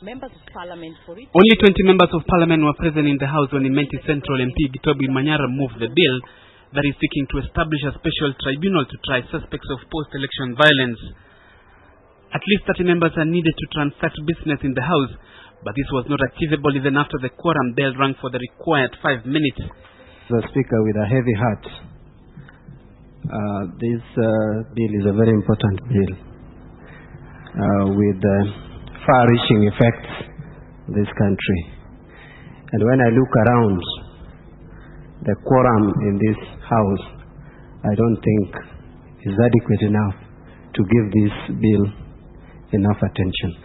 members of parliament for it. Only 20 members of parliament were present in the House when Imenti Central MP Gitobu Imanyara moved the bill that is seeking to establish a special tribunal to try suspects of post-election violence. At least 30 members are needed to transact business in the House, but this was not achievable even after the quorum bell rang for the required 5 minutes. The Speaker, with a heavy heart, this bill is a very important bill with far-reaching effects in this country. And when I look around the quorum in this House, I don't think is adequate enough to give this bill enough attention.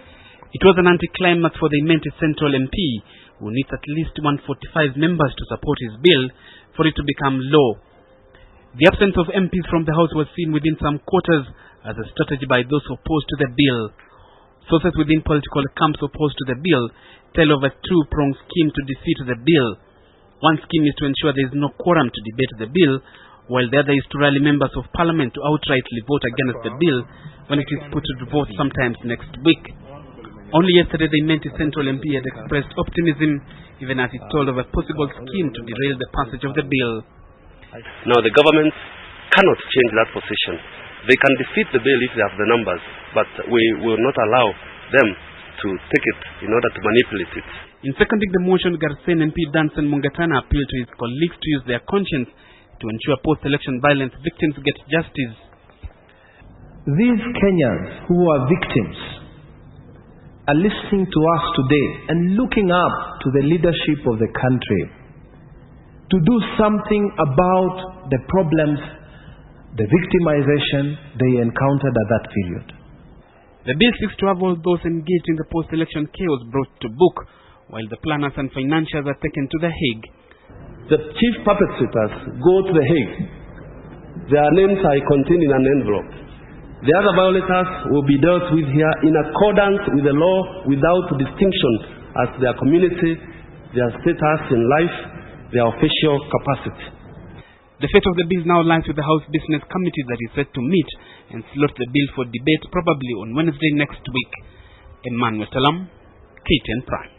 It was an anticlimax for the Imenti Central MP, who needs at least 145 members to support his bill for it to become law. The absence of MPs from the House was seen within some quarters as a strategy by those opposed to the bill. Sources within political camps opposed to the bill tell of a two-pronged scheme to defeat the bill. One scheme is to ensure there is no quorum to debate the bill, while the other is to rally members of parliament to outrightly vote against the bill when it is put to vote sometimes next week. Only yesterday the Imenti Central MP had expressed optimism, even as he told of a possible scheme to derail the passage of the bill. Now the government cannot change that position. They can defeat the bill if they have the numbers, but we will not allow them to take it in order to manipulate it. In seconding the motion, Garsen MP Danson Mungatana appealed to his colleagues to use their conscience to ensure post-election violence victims get justice. These Kenyans who are victims are listening to us today and looking up to the leadership of the country to do something about the problems, the victimization they encountered at that period. The bill seeks to have all those engaged in the post-election chaos brought to book, while the planners and financiers are taken to The Hague. The chief perpetrators go to The Hague. Their names are contained in an envelope. The other violators will be dealt with here in accordance with the law without distinction as their community, their status in life, their official capacity. The fate of the bill now lies with the House Business Committee that is set to meet and slot the bill for debate probably on Wednesday next week. Emmanuel Talam, KTN Prime.